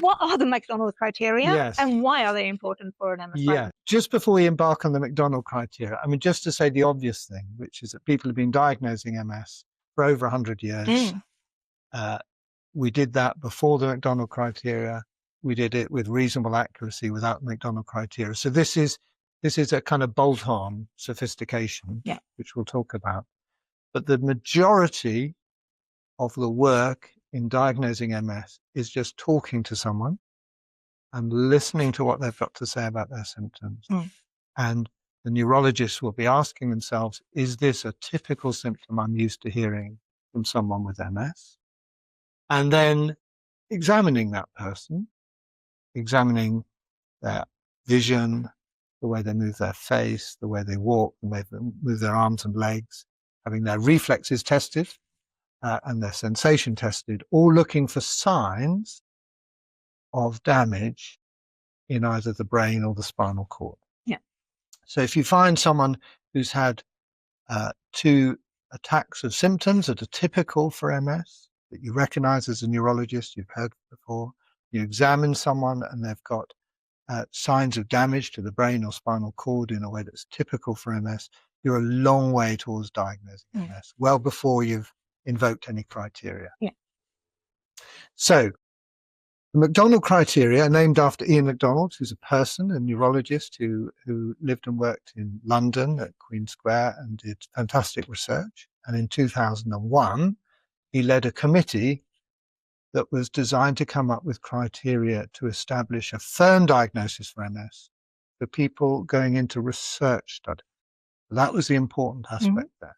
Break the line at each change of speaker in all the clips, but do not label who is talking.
what are the McDonald criteria?
Yes.
And why are they important for an MS
Yeah.
diagnosis?
Just before we embark on the McDonald criteria, I mean, just to say the obvious thing, which is that people have been diagnosing MS for over 100 years. We did that before the McDonald criteria. We did it with reasonable accuracy without the McDonald criteria. So this is a kind of bolt-on sophistication, which we'll talk about. But the majority of the work in diagnosing MS is just talking to someone and listening to what they've got to say about their symptoms. And the neurologists will be asking themselves, is this a typical symptom I'm used to hearing from someone with MS? And then examining that person, examining their vision, the way they move their face, the way they walk, the way they move their arms and legs, having their reflexes tested and their sensation tested, all looking for signs of damage in either the brain or the spinal cord. So if you find someone who's had 2 attacks of symptoms that are typical for MS, that you recognize as a neurologist, you've heard before, you examine someone and they've got signs of damage to the brain or spinal cord in a way that's typical for MS, you're a long way towards diagnosing MS, well before you've invoked any criteria. So the McDonald criteria are named after Ian McDonald, who's a person, a neurologist who lived and worked in London at Queen Square and did fantastic research. And in 2001, he led a committee that was designed to come up with criteria to establish a firm diagnosis for MS for people going into research studies. That was the important aspect there.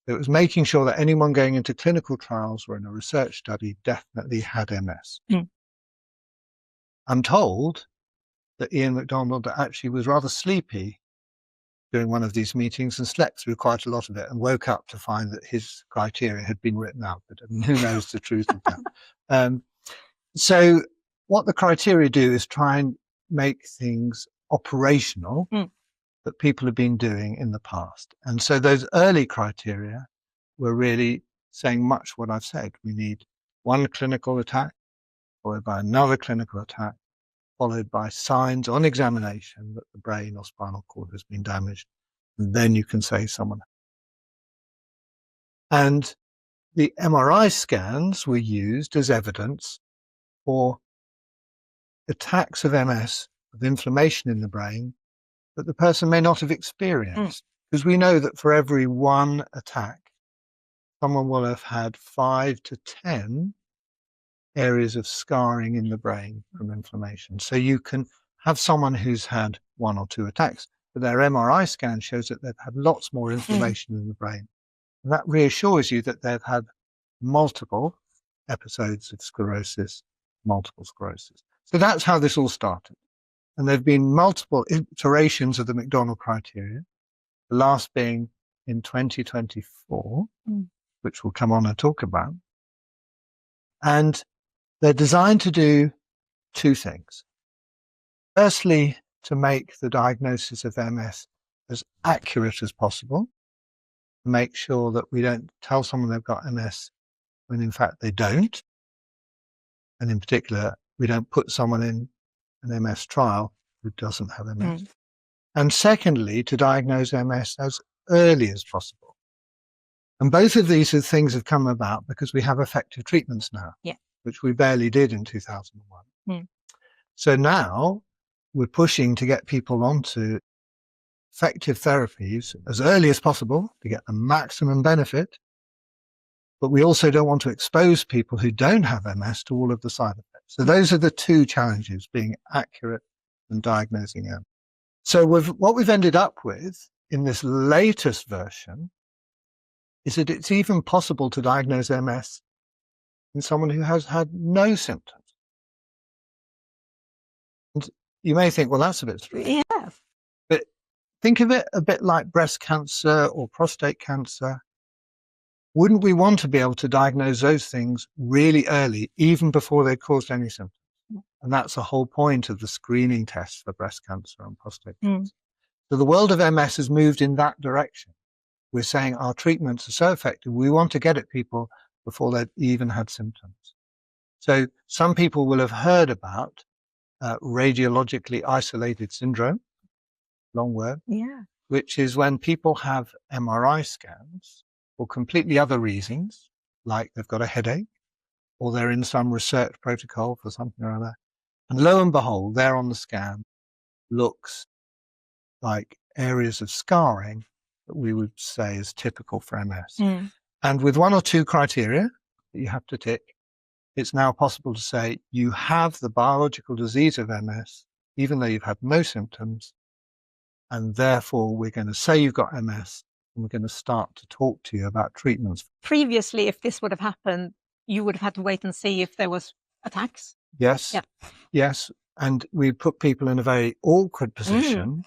It was making sure that anyone going into clinical trials or in a research study definitely had MS. I'm told that Ian McDonald actually was rather sleepy during one of these meetings and slept through quite a lot of it and woke up to find that his criteria had been written out. But I mean, who knows the truth of that? So what the criteria do is try and make things operational that people have been doing in the past. And so those early criteria were really saying much what I've said. We need one clinical attack, followed by another clinical attack, followed by signs on examination that the brain or spinal cord has been damaged. And then you can say someone. And the MRI scans were used as evidence for attacks of MS, of inflammation in the brain, that the person may not have experienced. Because we know that for every one attack, someone will have had 5 to 10 areas of scarring in the brain from inflammation. So you can have someone who's had 1 or 2 attacks, but their MRI scan shows that they've had lots more inflammation in the brain. And that reassures you that they've had multiple episodes of sclerosis, multiple sclerosis. So that's how this all started. And there have been multiple iterations of the McDonald criteria, the last being in 2024, which we'll come on and talk about. And they're designed to do 2 things. Firstly, to make the diagnosis of MS as accurate as possible, make sure that we don't tell someone they've got MS when in fact they don't. And in particular, we don't put someone in an MS trial who doesn't have MS. And secondly, to diagnose MS as early as possible. And both of these things have come about because we have effective treatments now, which we barely did in 2001. So now we're pushing to get people onto effective therapies as early as possible to get the maximum benefit. But we also don't want to expose people who don't have MS to all of the side effects. So those are the 2 challenges, being accurate and diagnosing MS. So what we've ended up with in this latest version is that it's even possible to diagnose MS in someone who has had no symptoms. And you may think, well, that's a bit strange. But think of it a bit like breast cancer or prostate cancer. Wouldn't we want to be able to diagnose those things really early, even before they caused any symptoms? And that's the whole point of the screening tests for breast cancer and prostate cancer. So the world of MS has moved in that direction. We're saying our treatments are so effective, we want to get at people before they've even had symptoms. So some people will have heard about radiologically isolated syndrome, long word,
Yeah.
which is when people have MRI scans for completely other reasons, like they've got a headache or they're in some research protocol for something or other. And lo and behold, there on the scan looks like areas of scarring that we would say is typical for MS. And with one or two criteria that you have to tick, it's now possible to say you have the biological disease of MS, even though you've had no symptoms, and therefore we're going to say you've got MS, and we're going to start to talk to you about treatments.
Previously, if this would have happened, you would have had to wait and see if there was attacks.
Yes,
Yep.
yes, and we put people in a very awkward position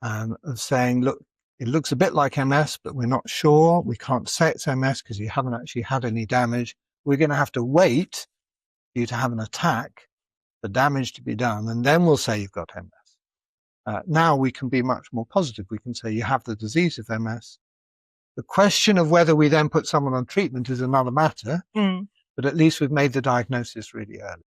of saying, look, it looks a bit like MS, but we're not sure. We can't say it's MS because you haven't actually had any damage. We're going to have to wait for you to have an attack, the damage to be done, and then we'll say you've got MS. Now we can be much more positive. We can say you have the disease of MS. The question of whether we then put someone on treatment is another matter, but at least we've made the diagnosis really early.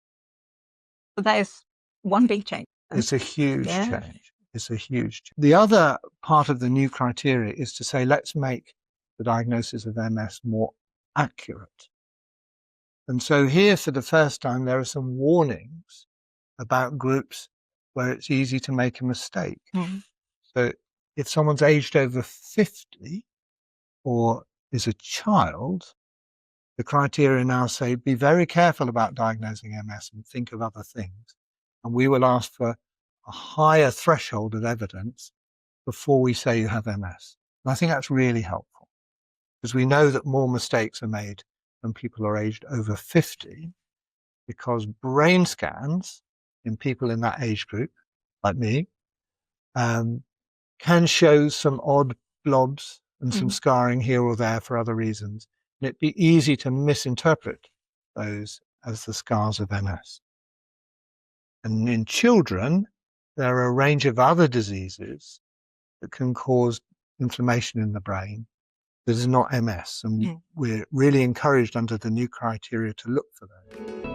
So that is one big change.
It's a huge change. It's a huge change. The other part of the new criteria is to say, let's make the diagnosis of MS more accurate. And so here, for the first time, there are some warnings about groups where it's easy to make a mistake. So if someone's aged over 50 or is a child, the criteria now say, be very careful about diagnosing MS and think of other things. And we will ask for a higher threshold of evidence before we say you have MS. And I think that's really helpful because we know that more mistakes are made when people are aged over 50 because brain scans in people in that age group, like me, can show some odd blobs and some scarring here or there for other reasons. And it'd be easy to misinterpret those as the scars of MS. And in children, there are a range of other diseases that can cause inflammation in the brain that is not MS. And we're really encouraged under the new criteria to look for that.